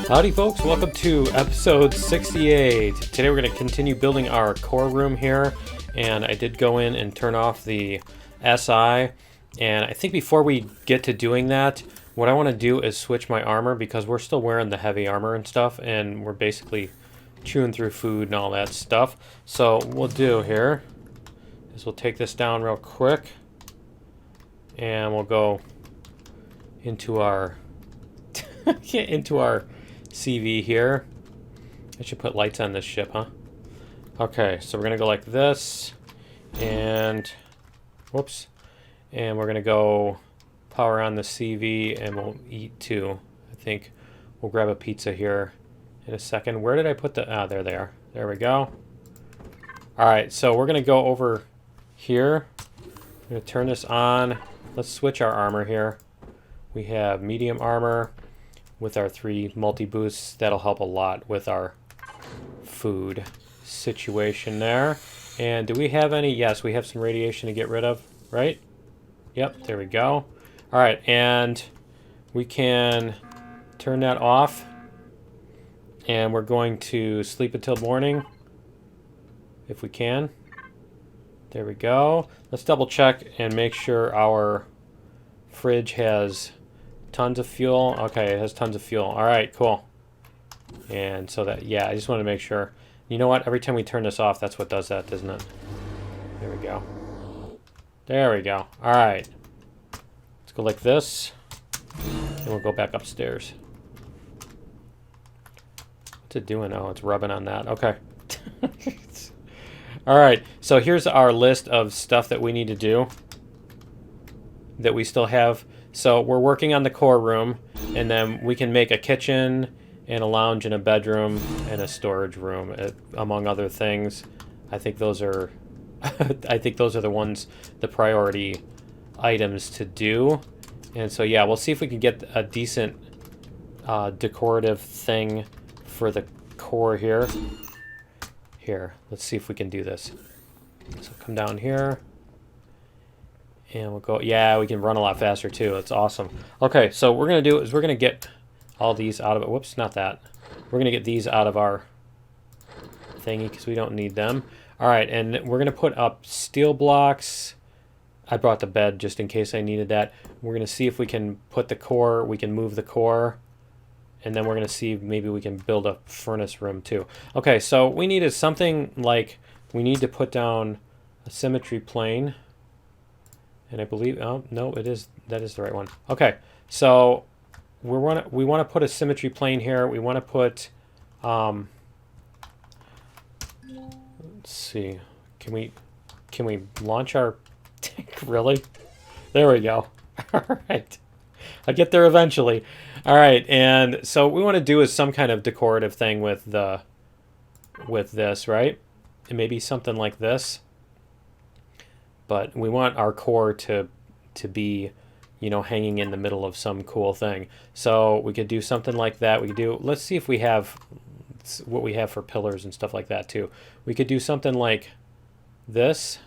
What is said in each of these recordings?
Howdy folks, welcome to episode 68. Today we're going to continue building our core room here, and I did go in and turn off the SI, and I think before we get to doing that, what I want to do is switch my armor because we're still wearing the heavy armor and stuff, and we're basically chewing through food and all that stuff. So what we'll do here is we'll take this down real quick, and we'll go into our CV here. I should put lights on this ship, huh? Okay, so we're gonna go like this, and whoops, and we're gonna go power on the CV, and we'll eat too. I think we'll grab a pizza here in a second. Where did I put the? Ah, there they are. There we go. All right, so we're gonna go over here. I'm gonna turn this on. Let's switch our armor here. We have medium armor with our 3 multi-boosts. That'll help a lot with our food situation there. And do we have any? Yes, we have some radiation to get rid of, right? Yep, there we go. All right, and we can turn that off. And we're going to sleep until morning, if we can. There we go. Let's double check and make sure our fridge has tons of fuel. Okay, it has tons of fuel. All right, cool. And so that, yeah, I just want to make sure. You know what? Every time we turn this off, that's what does that, doesn't it? There we go. There we go. All right. Let's go like this. And we'll go back upstairs. What's it doing? Oh, it's rubbing on that. Okay. All right. So here's our list of stuff that we need to do that we still have. So we're working on the core room, and then we can make a kitchen and a lounge and a bedroom and a storage room, among other things. I think those are, I think those are the ones, the priority items to do. And so yeah, we'll see if we can get a decent decorative thing for the core here. Here, let's see if we can do this. So come down here. And we'll go, yeah, we can run a lot faster too. That's awesome. Okay, so what we're going to do is we're going to get all these out of it. Whoops, not that. We're going to get these out of our thingy because we don't need them. All right, and we're going to put up steel blocks. I brought the bed just in case I needed that. We're going to see if we can put the core, we can move the core. And then we're going to see if maybe we can build a furnace room too. Okay, so we needed something like, we need to put down a symmetry plane. And I believe, oh, no, it is, that is the right one. Okay, so we want to put a symmetry plane here. We want to put, let's see, can we launch our tank, really? There we go. All right, I'll get there eventually. All right, and so what we want to do is some kind of decorative thing with this, right? And maybe something like this. But we want our core to be, you know, hanging in the middle of some cool thing. So we could do something like that. We could do, let's see if we have what we have for pillars and stuff like that too. We could do something like this.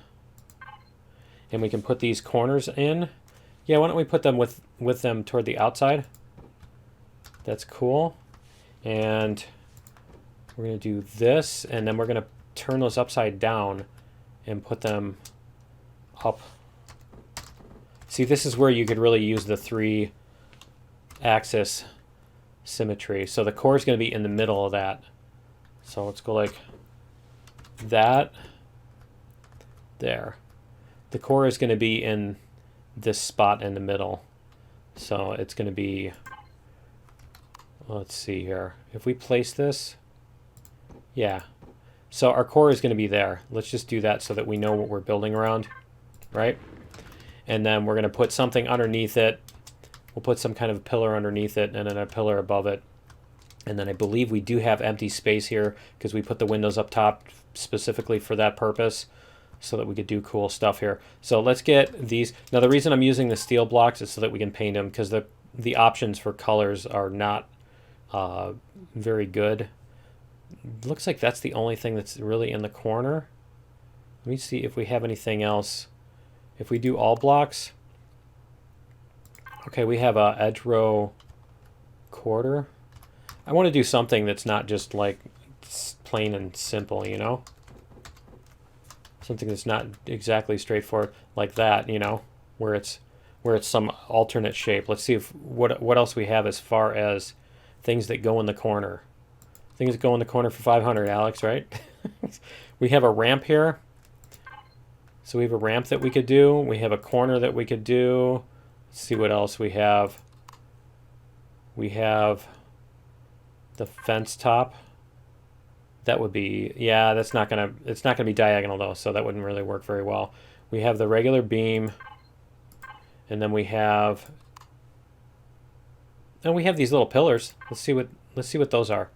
And we can put these corners in. Yeah, why don't we put them with them toward the outside? That's cool. And we're going to do this, and then we're going to turn those upside down and put them up. See, this is where you could really use the 3-axis symmetry. So the core is going to be in the middle of that. So let's go like that. There. The core is going to be in this spot in the middle. So it's going to be, let's see here. If we place this, yeah. So our core is going to be there. Let's just do that so that we know what we're building around. Right? And then we're going to put something underneath it. We'll put some kind of pillar underneath it and then a pillar above it. And then I believe we do have empty space here because we put the windows up top specifically for that purpose so that we could do cool stuff here. So let's get these. Now the reason I'm using the steel blocks is so that we can paint them because the options for colors are not very good. Looks like that's the only thing that's really in the corner. Let me see if we have anything else. If we do all blocks, okay, we have a edge row quarter. I want to do something that's not just like plain and simple, you know? Something that's not exactly straightforward like that, you know, where it's some alternate shape. Let's see if what else we have as far as things that go in the corner. Things that go in the corner for 500, Alex, right? We have a ramp here. So we have a ramp that we could do. We have a corner that we could do. Let's see what else we have. We have the fence top. That would be, yeah, it's not gonna be diagonal though, so that wouldn't really work very well. We have the regular beam, and then we have these little pillars. Let's see what those are.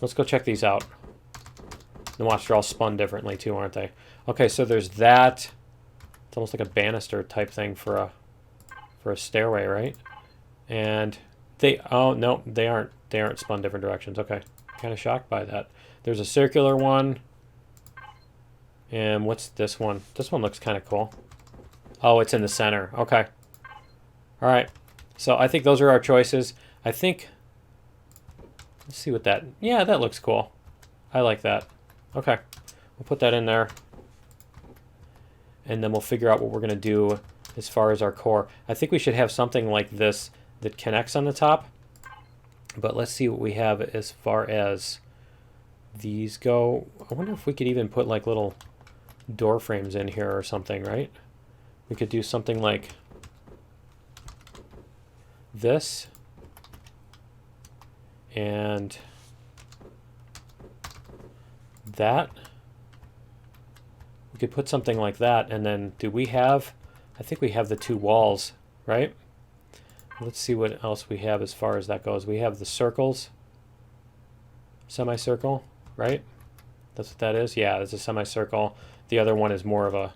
Let's go check these out. And watch, they're all spun differently too, aren't they? Okay, so there's that. It's almost like a banister type thing for a stairway, right? And oh no, they aren't spun different directions. Okay, kind of shocked by that. There's a circular one. And what's this one? This one looks kind of cool. Oh, it's in the center. Okay. All right. So I think those are our choices. I think, let's see what that, yeah, that looks cool. I like that. Okay. We'll put that in there. And then we'll figure out what we're going to do as far as our core. I think we should have something like this that connects on the top. But let's see what we have as far as these go. I wonder if we could even put like little door frames in here or something, right? We could do something like this. And that. We could put something like that. And then do we have, I think we have the two walls, right? Let's see what else we have as far as that goes. We have the circles. Semicircle, right? That's what that is? Yeah, it's a semicircle. The other one is more of a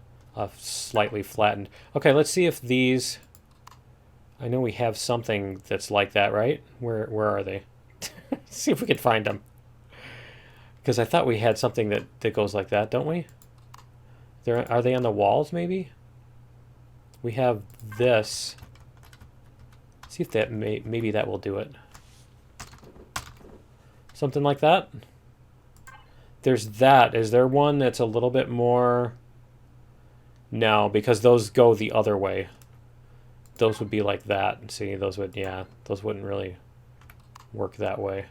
slightly flattened. Okay, let's see if these, I know we have something that's like that, right? Where are they? See if we can find them. Because I thought we had something that goes like that, don't we? Are they on the walls, maybe? We have this. See if that maybe that will do it. Something like that. There's that. Is there one that's a little bit more? No, because those go the other way. Those would be like that. See, those would, yeah, those wouldn't really work that way.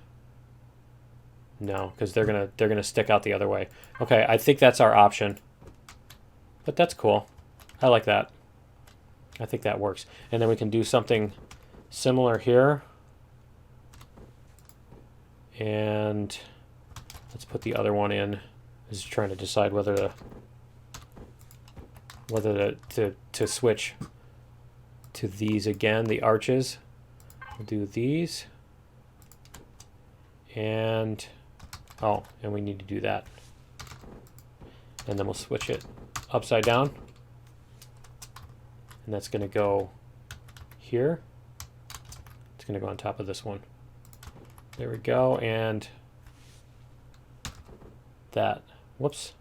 No, because they're gonna stick out the other way. Okay, I think that's our option. But that's cool. I like that. I think that works. And then we can do something similar here. And let's put the other one in. Just trying to decide whether to switch to these again, the arches. We'll do these. And oh, and we need to do that. And then we'll switch it upside down. And that's going to go here. It's going to go on top of this one. There we go. And that. Whoops.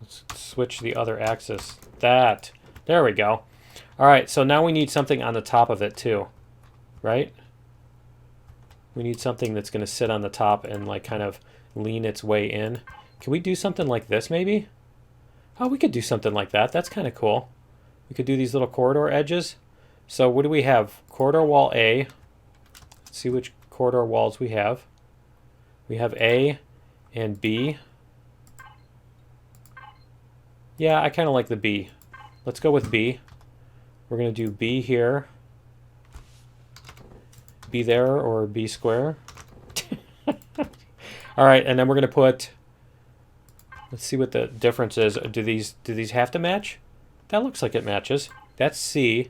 Let's switch the other axis. That. There we go. All right, so now we need something on the top of it too, right? We need something that's going to sit on the top and like kind of lean its way in. Can we do something like this maybe? Oh, we could do something like that. That's kind of cool. We could do these little corridor edges. So what do we have? Corridor wall A. Let's see which corridor walls we have. We have A and B. Yeah, I kind of like the B. Let's go with B. We're going to do B here. B there, or B square. All right, and then we're going to put, let's see what the difference is. Do these have to match? That looks like it matches. That's C.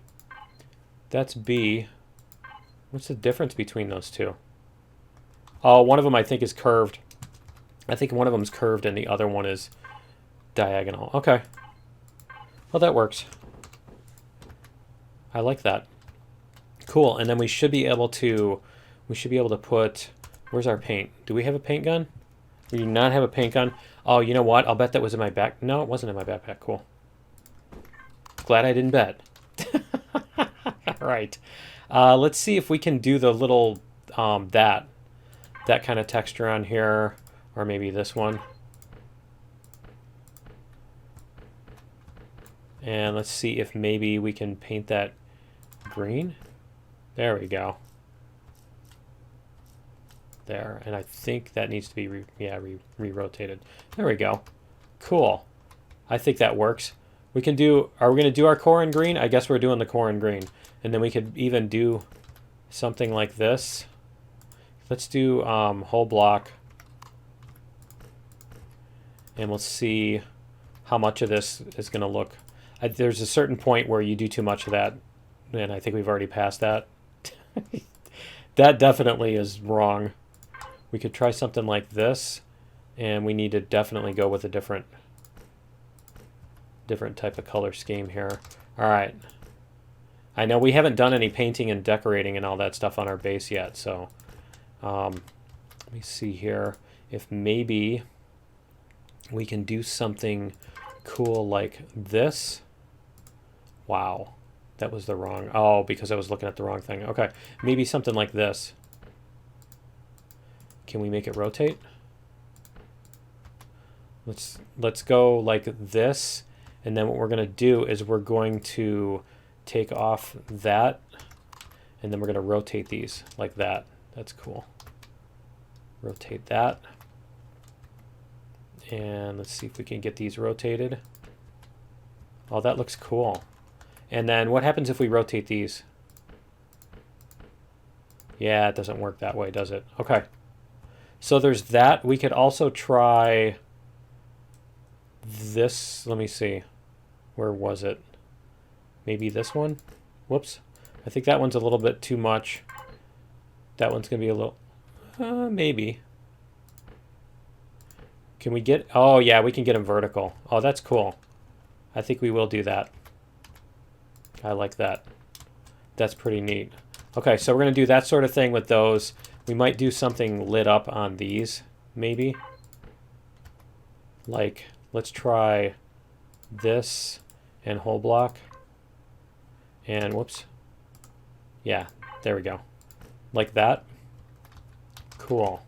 That's B. What's the difference between those two? Oh, one of them I think is curved. I think one of them is curved and the other one is diagonal. Okay. Well, that works. I like that. Cool. And then we should be able to put, where's our paint? Do we have a paint gun? We do not have a paint gun. Oh, you know what? I'll bet that was in my back. No, it wasn't in my backpack. Cool. Glad I didn't bet. All right. Let's see if we can do the little, that kind of texture on here, or maybe this one. And let's see if maybe we can paint that green. There we go. There, and I think that needs to be re-rotated. There we go. Cool. I think that works. We can do, are we going to do our core in green? I guess we're doing the core in green. And then we could even do something like this. Let's do whole block. And we'll see how much of this is going to look. There's a certain point where you do too much of that. And I think we've already passed that. That definitely is wrong. We could try something like this. And we need to definitely go with a different type of color scheme here. All right. I know we haven't done any painting and decorating and all that stuff on our base yet, so let me see here if maybe we can do something cool like this. Wow, that was the wrong, oh, because I was looking at the wrong thing. Okay, maybe something like this. Can we make it rotate? Let's go like this, and then what we're going to do is we're going to take off that, and then we're going to rotate these like that. That's cool. Rotate that. And let's see if we can get these rotated. Oh, that looks cool. And then what happens if we rotate these? Yeah, it doesn't work that way, does it? Okay. So there's that. We could also try this. Let me see. Where was it? Maybe this one? Whoops. I think that one's a little bit too much. That one's going to be a little... maybe. Can we get... Oh, yeah, we can get them vertical. Oh, that's cool. I think we will do that. I like that. That's pretty neat. Okay, so we're going to do that sort of thing with those. We might do something lit up on these, maybe. Like, let's try this and whole block. And whoops. Yeah, there we go. Like that. Cool.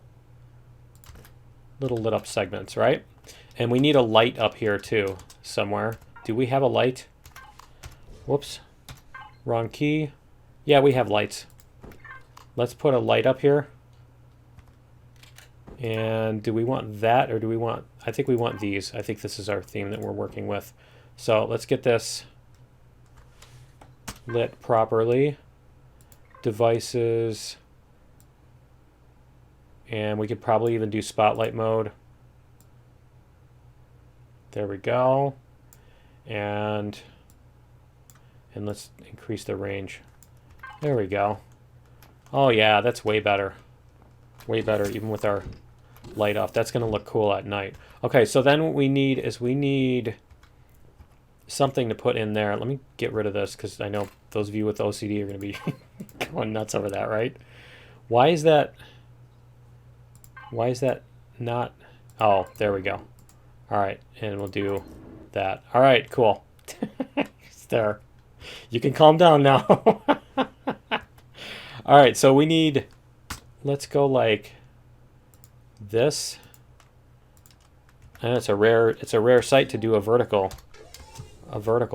Little lit up segments, right? And we need a light up here too, somewhere. Do we have a light? Whoops. Wrong key. Yeah, we have lights. Let's put a light up here. And do we want that, or do we want... I think we want these. I think this is our theme that we're working with. So let's get this lit properly. Devices. And we could probably even do spotlight mode. There we go. And let's increase the range. There we go. Oh yeah, that's way better. Way better even with our light off. That's going to look cool at night. Okay, so then what we need is we need something to put in there. Let me get rid of this because I know those of you with OCD are going to be going nuts over that, right? Why is that not... Oh, there we go. All right, and we'll do that. All right, cool. It's there. You can calm down now. All right, so we need... Let's go like this. And it's a rare sight to do a vertical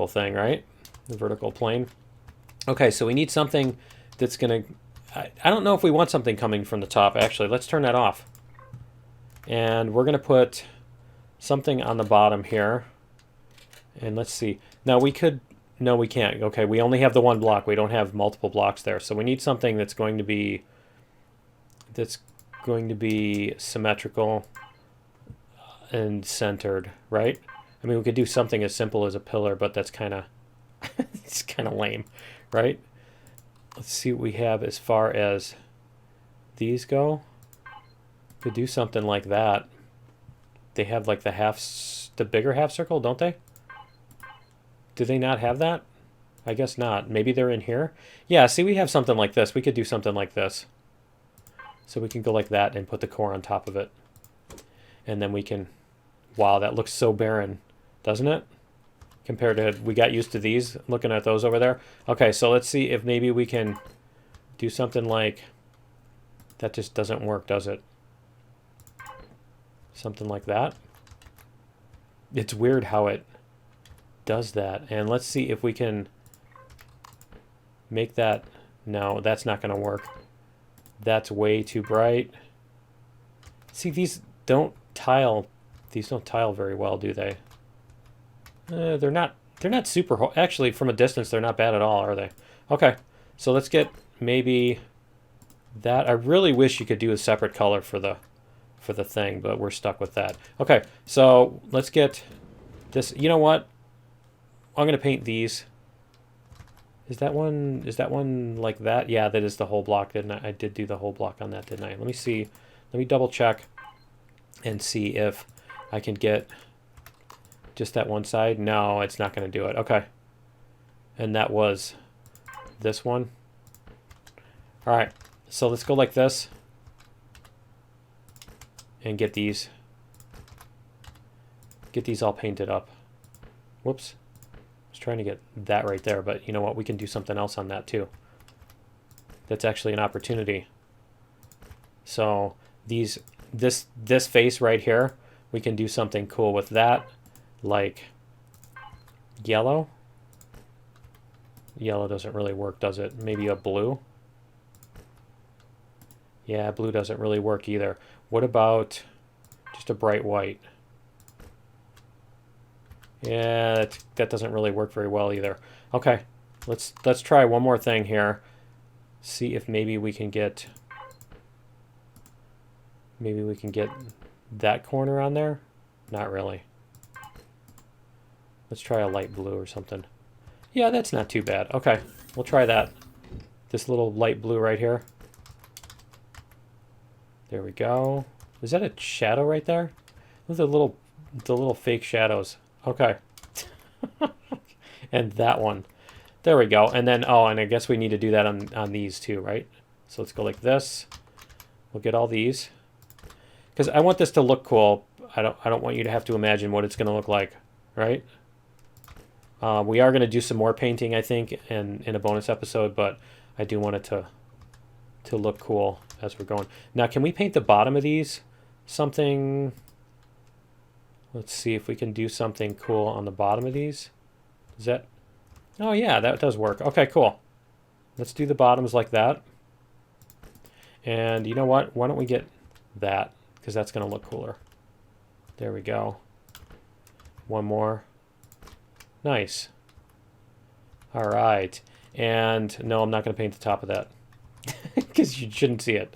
thing, right? The vertical plane. Okay, so we need something that's gonna... I don't know if we want something coming from the top, actually. Let's turn that off. And we're gonna put something on the bottom here. And let's see. Now we could... No, we can't. Okay, we only have the one block. We don't have multiple blocks there. So we need something that's going to be symmetrical and centered, right? I mean, we could do something as simple as a pillar, but that's kind of it's kind of lame, right? Let's see what we have as far as these go. Could do something like that. They have like the bigger half circle, don't they? Do they not have that? I guess not. Maybe they're in here. Yeah, see, we have something like this. We could do something like this. So we can go like that and put the core on top of it. And then we can... Wow, that looks so barren, doesn't it? Compared to... We got used to these, looking at those over there. Okay, so let's see if maybe we can do something like, that just doesn't work, does it? Something like that. It's weird how it does that. And let's see if we can make that. No, that's not going to work. That's way too bright. See, these don't tile very well, do they? They're not super, actually from a distance they're not bad at all, are they? Okay, so let's get maybe that. I really wish you could do a separate color for the thing, but we're stuck with that. Okay, so let's get this. You know what? I'm gonna paint these. Is that one like that? Yeah, that is the whole block, didn't I? I did do the whole block on that, didn't I? Let me see. Let me double check and see if I can get just that one side. No, it's not going to do it. Okay. And that was this one. All right. So let's go like this and get these all painted up. Whoops. I was trying to get that right there, but you know what? We can do something else on that too. That's actually an opportunity. So this face right here, we can do something cool with that, like yellow. Yellow doesn't really work, does it? Maybe a blue? Yeah, blue doesn't really work either. What about just a bright white? Yeah, that doesn't really work very well either. Okay, let's try one more thing here. See if maybe we can get that corner on there. Not really. Let's try a light blue or something. Yeah, that's not too bad. Okay, we'll try that. This little light blue right here. There we go. Is that a shadow right there? Look at the little fake shadows. Okay. And that one. There we go. And then, oh, and I guess we need to do that on these too, right? So let's go like this. We'll get all these. Because I want this to look cool. I don't want you to have to imagine what it's going to look like, right? We are going to do some more painting, I think, in a bonus episode, but I do want it to look cool as we're going. Now, can we paint the bottom of these something? Let's see if we can do something cool on the bottom of these. Is that? Oh yeah, that does work. Okay, cool. Let's do the bottoms like that. And you know what? Why don't we get that? Because that's going to look cooler. There we go. One more. Nice. All right. And no, I'm not going to paint the top of that because you shouldn't see it.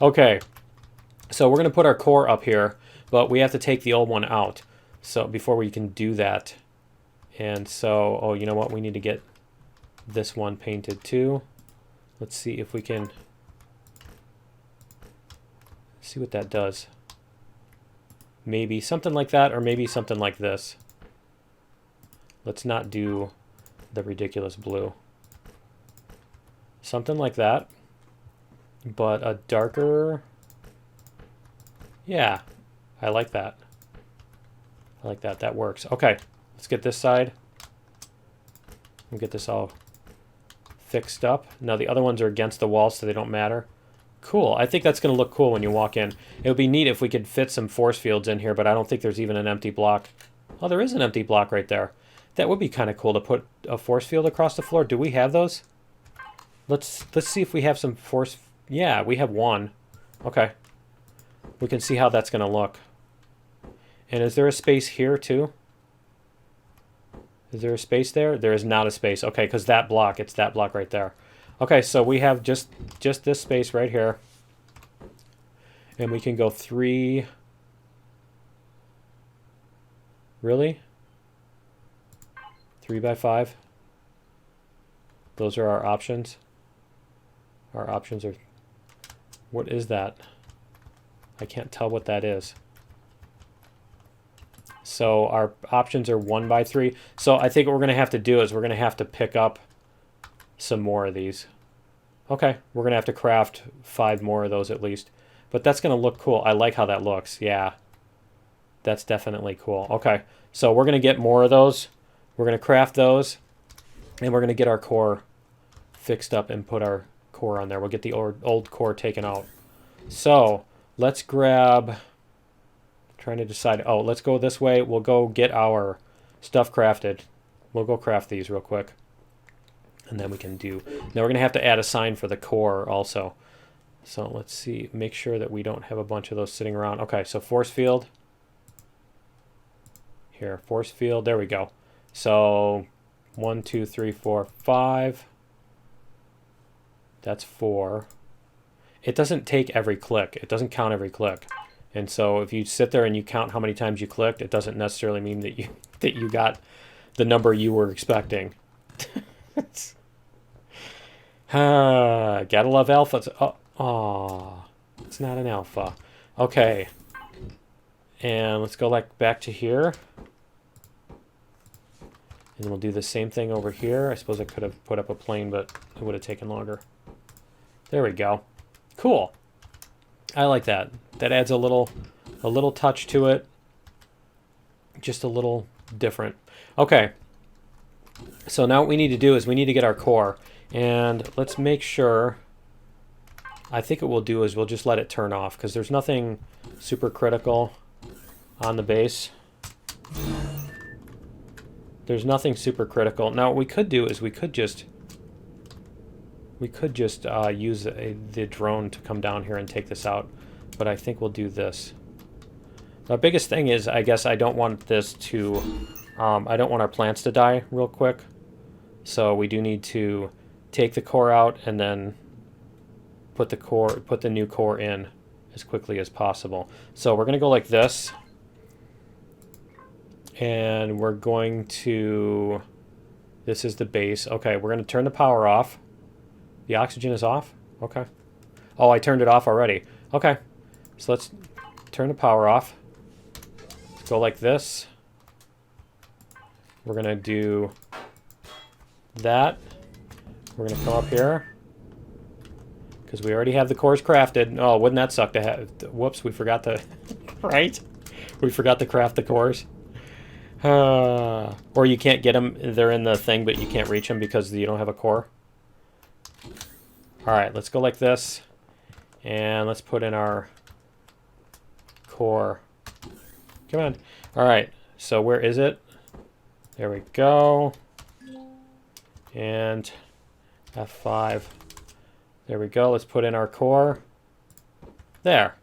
Okay. So we're going to put our core up here, but we have to take the old one out. So before we can do that. And so, oh, you know what? We need to get this one painted too. Let's see if we can see what that does. Maybe something like that, or maybe something like this. Let's not do the ridiculous blue. Something like that, but a darker. Yeah, I like that. I like that. That works. Okay, let's get this side. We'll get this all fixed up. Now the other ones are against the wall, so they don't matter. Cool. I think that's going to look cool when you walk in. It would be neat if we could fit some force fields in here, but I don't think there's even an empty block. Oh, there is an empty block right there. That would be kind of cool to put a force field across the floor. Do we have those? Let's see if we have some force. Yeah, we have one. Okay. We can see how that's going to look. And is there a space here too? Is there a space there? There is not a space. Okay, because that block, it's that block right there. Okay, so we have just this space right here. And we can go 3. Really? 3 by 5? Those are our options. Our options are... What is that? I can't tell what that is. So our options are 1 by 3. So I think what we're going to have to do is we're going to have to pick up some more of these. Okay, we're going to have to craft 5 more of those at least. But that's going to look cool. I like how that looks. Yeah, that's definitely cool. Okay, so we're going to get more of those. We're going to craft those. And we're going to get our core fixed up and put our core on there. We'll get the old core taken out. So let's grab, trying to decide, oh, let's go this way. We'll go get our stuff crafted. We'll go craft these real quick. And then we can do, now we're going to have to add a sign for the core also. So let's see, make sure that we don't have a bunch of those sitting around. Okay, so force field. Here, force field, there we go. So 1, 2, 3, 4, 5. That's 4. It doesn't take every click. It doesn't count every click. And so if you sit there and you count how many times you clicked, it doesn't necessarily mean that you got the number you were expecting. Gotta love alphas. Oh, it's not an alpha. Okay. And let's go back to here. And we'll do the same thing over here. I suppose I could have put up a plane, but it would have taken longer. There we go. Cool. I like that. That adds a little touch to it. Just a little different. Okay. So now what we need to do is we need to get our core. And let's make sure, I think what we'll do is we'll just let it turn off because there's nothing super critical on the base. There's nothing super critical. Now what we could do is we could just use the drone to come down here and take this out. But I think we'll do this. The biggest thing is, I guess I don't want this to, I don't want our plants to die real quick. So we do need to take the core out and then put the new core in as quickly as possible. So we're going to go like this. And we're going to, this is the base. Okay, we're going to turn the power off. The oxygen is off? Okay. Oh, I turned it off already. Okay. So let's turn the power off. Let's go like this. We're going to do that. We're going to come up here. Because we already have the cores crafted. Oh, wouldn't that suck to have... Whoops, we forgot to... Right? We forgot to craft the cores. Or you can't get them. They're in the thing, but you can't reach them because you don't have a core. Alright, let's go like this. And let's put in our core. Come on. Alright, so where is it? There we go. And F5. There we go. Let's put in our core. There.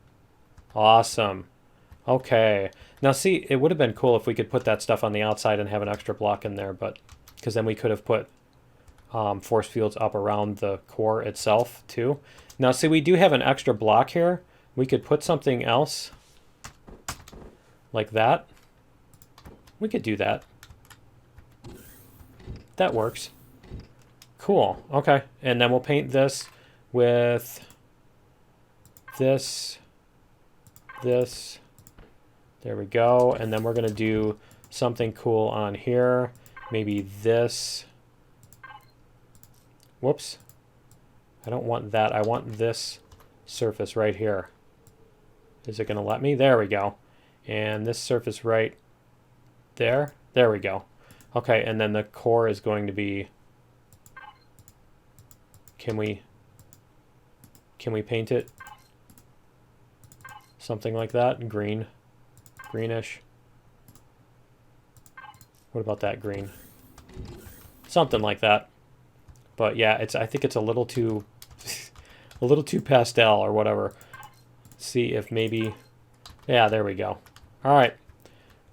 Awesome. Okay. Now see, it would have been cool if we could put that stuff on the outside and have an extra block in there, but because then we could have put force fields up around the core itself too. Now see, we do have an extra block here. We could put something else like that. We could do that. That works. Cool. Okay. And then we'll paint this with this. There we go. And then we're going to do something cool on here. Maybe this. Whoops. I don't want that. I want this surface right here. Is it going to let me? There we go. And this surface right there. There we go. Okay, and then the core is going to be... Can we paint it? Something like that. Green. Greenish. What about that green? Something like that. But yeah, I think it's a little too pastel or whatever. See if maybe, yeah, there we go. All right,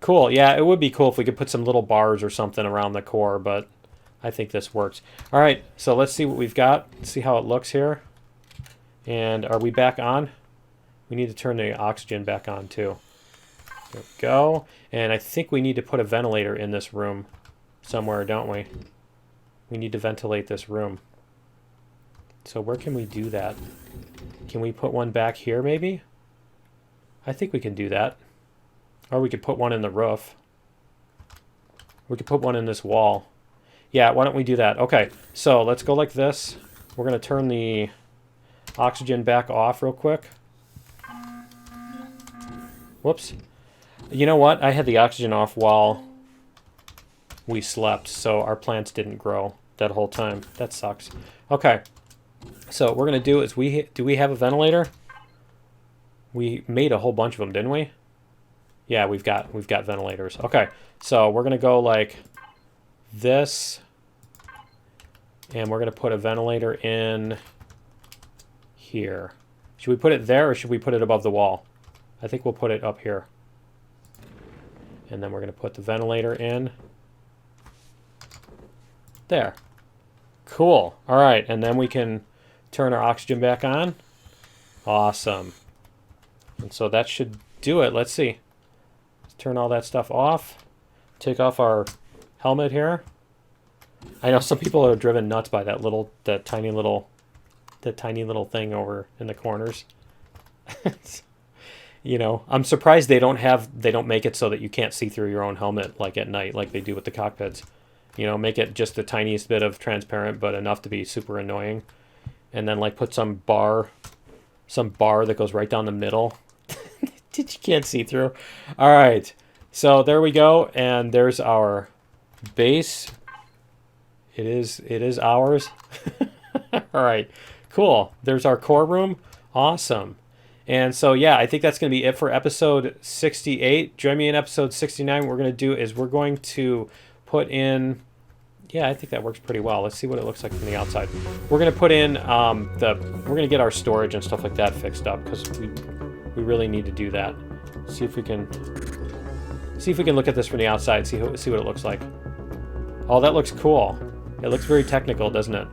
cool. Yeah, it would be cool if we could put some little bars or something around the core, but I think this works. All right, so let's see what we've got. Let's see how it looks here. And are we back on? We need to turn the oxygen back on too. There we go. And I think we need to put a ventilator in this room somewhere, don't we? We need to ventilate this room. So where can we do that? Can we put one back here maybe? I think we can do that. Or we could put one in the roof. We could put one in this wall. Yeah, why don't we do that? Okay, so let's go like this. We're going to turn the oxygen back off real quick. Whoops. You know what? I had the oxygen off while we slept, so our plants didn't grow that whole time. That sucks. Okay. So what we're going to do is do we have a ventilator? We made a whole bunch of them, didn't we? Yeah, we've got ventilators. Okay, so we're going to go like this. And we're going to put a ventilator in here. Should we put it there or should we put it above the wall? I think we'll put it up here. And then we're going to put the ventilator in. There. Cool. All right, and then we can turn our oxygen back on. Awesome. And so that should do it. Let's see. Let's turn all that stuff off. Take off our helmet here. I know some people are driven nuts by that tiny little thing over in the corners. You know, I'm surprised they don't make it so that you can't see through your own helmet like at night like they do with the cockpits. You know, make it just the tiniest bit of transparent, but enough to be super annoying. And then like put some bar that goes right down the middle that you can't see through. All right, so there we go, and there's our base. It is ours. All right, cool. There's our core room. Awesome. And so, yeah, I think that's going to be it for episode 68. Join me in episode 69. What we're going to do is we're going to put in... Yeah, I think that works pretty well. Let's see what it looks like from the outside. We're going to put in we're going to get our storage and stuff like that fixed up because we really need to do that. See if we can look at this from the outside. See what it looks like. Oh, that looks cool. It looks very technical, doesn't it?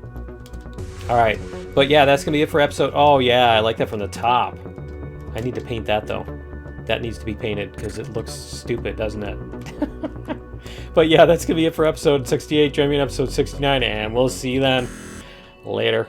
All right. But yeah, that's going to be it for episode... Oh, yeah, I like that from the top. I need to paint that, though. That needs to be painted because it looks stupid, doesn't it? But yeah, that's going to be it for episode 68. Join me in episode 69, and we'll see you then. Later.